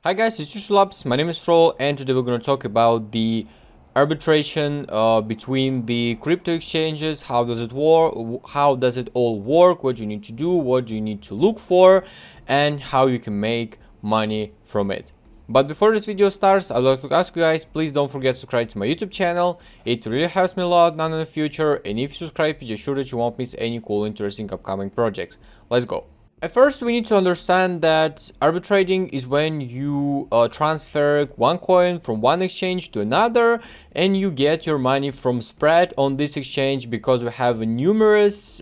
Hi guys, it's Labs. My name is Troll, and today we're going to talk about the arbitration between the crypto exchanges. How does it work? How does it all work? What do you need to do? What do you need to look for? And how you can make money from it. But before this video starts, I'd like to ask you guys, please don't forget to subscribe to my YouTube channel. It really helps me a lot now in the future. And if you subscribe, just sure that you won't miss any cool, interesting upcoming projects. Let's go. At first, we need to understand that arbitraging is when you transfer one coin from one exchange to another, and you get your money from spread on this exchange, because we have numerous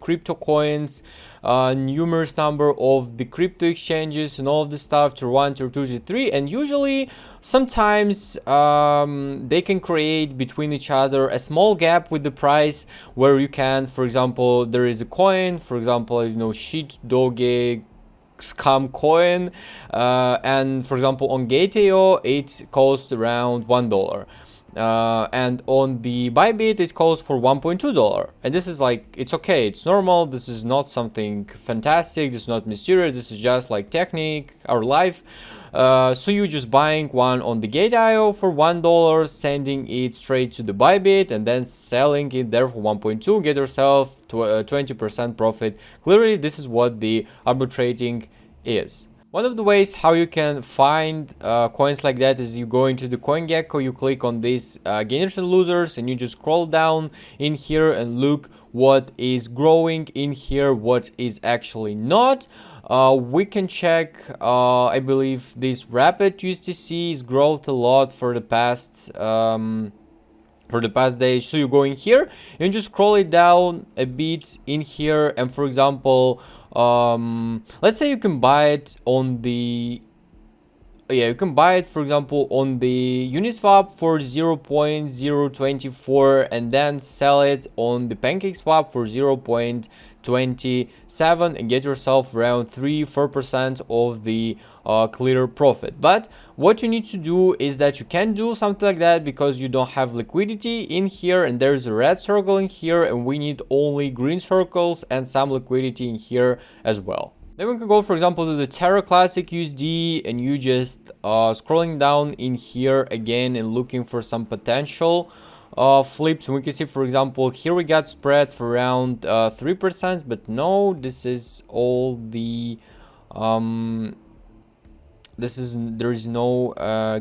crypto coins, numerous number of the crypto exchanges and all of this stuff, to 1, to 2, to 3, and usually sometimes they can create between each other a small gap with the price, where you can, for example, there is a coin, for example, shit doge scam coin, and for example on Gate.io it costs around $1, and on the Bybit it costs for $1.2, and this is like, it's okay, it's normal, this is not something fantastic, this is not mysterious, this is just like technique, our life. So you just buying one on the Gate.io for $1, sending it straight to the Bybit, and then selling it there for 1.2, get yourself to a 20% profit. Clearly, this is what the arbitrating is. One of the ways how you can find coins like that is you go into the CoinGecko, you click on this gainers and losers, and you just scroll down in here and look what is growing in here, what is actually not. We can check, I believe this Rapid USDC is growth a lot for the past days. So you go in here and just scroll it down a bit in here, and for example, let's say you can buy it on the you can buy it, for example, on the Uniswap for 0.024, and then sell it on the PancakeSwap for 0.27, and get yourself around 3-4% of the clear profit. But what you need to do is that you can't do something like that because you don't have liquidity in here, and there's a red circle in here, and we need only green circles and some liquidity in here as well. Then we can go, for example, to the Terra Classic USD, and you just scrolling down in here again and looking for some potential flips. And we can see, for example, here we got spread for around 3%, but no, this is all the there is no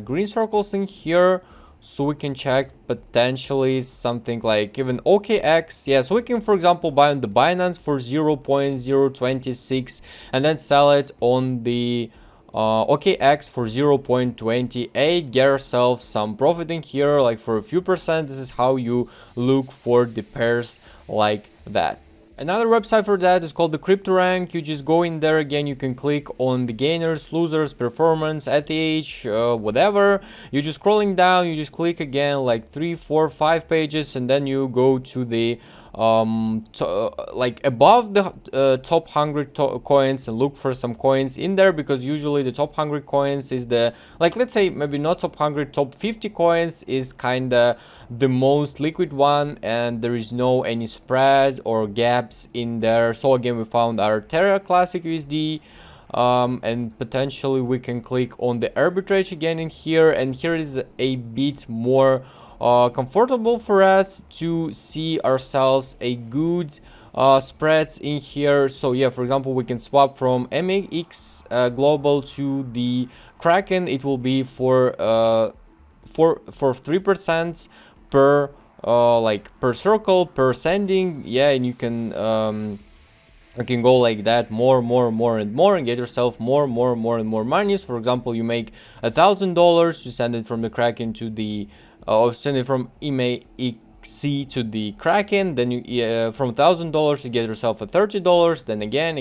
green circles in here. So we can check potentially something like even OKX. Yeah, so we can, for example, buy on the Binance for 0.026 and then sell it on the OKX for 0.28, get ourselves some profit in here, like for a few percent. This is how you look for the pairs like that. Another website for that is called the Crypt Rank. You just go in there again, you can click on the gainers, losers, performance, ETH, whatever. You're just scrolling down, you just click again like 3, 4, 5 pages, and then you go to the like above the top 100 coins and look for some coins in there, because usually the top 100 coins is the, like, let's say maybe not top 100, top 50 coins is kind of the most liquid one, and there is no any spread or gaps in there. So again, we found our Terra Classic USD, and potentially we can click on the Arbitrage again in here, and here is a bit more comfortable for us to see ourselves a good spreads in here. So yeah, for example, we can swap from MX Global to the Kraken. It will be for 3% per like per circle, per sending. Yeah, and you can go like that, more and more, and get yourself more and more monies. For example, you make $1,000 to send it from the Kraken to the send it from MAXC to the Kraken. Then you from $1,000 you get yourself a $30. Then again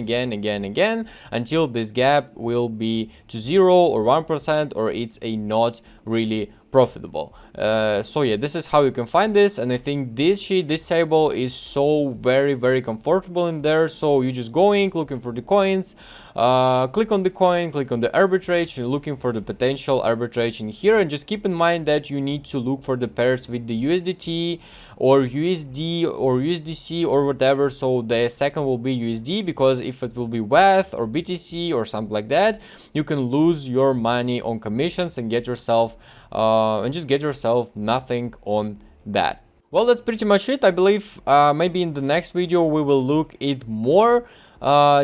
until this gap will be to 0 or 1%, or it's a not really profitable. So yeah, this is how you can find this, and I think this table is so very comfortable in there. So you just going looking for the coins, click on the coin, click on the arbitrage, you're looking for the potential arbitrage in here, and just keep in mind that you need to look for the pairs with the USDT or USD or USDC or whatever. So the second will be USD, because if it will be WETH or BTC or something like that, you can lose your money on commissions and get yourself nothing on that. Well, that's pretty much it. I believe maybe in the next video we will look it more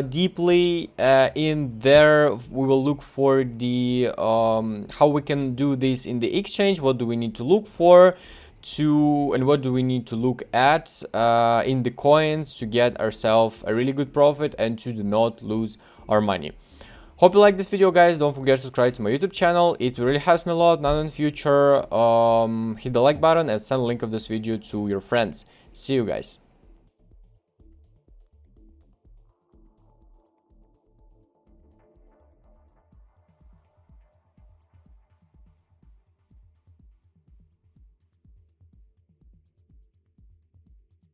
deeply in there. We will look for the how we can do this in the exchange, what do we need to look for and what do we need to look at in the coins to get ourselves a really good profit and to not lose our money. Hope you like this video, guys. Don't forget to subscribe to my YouTube channel. It really helps me a lot now in the future. Hit the like button and send a link of this video to your friends. See you guys.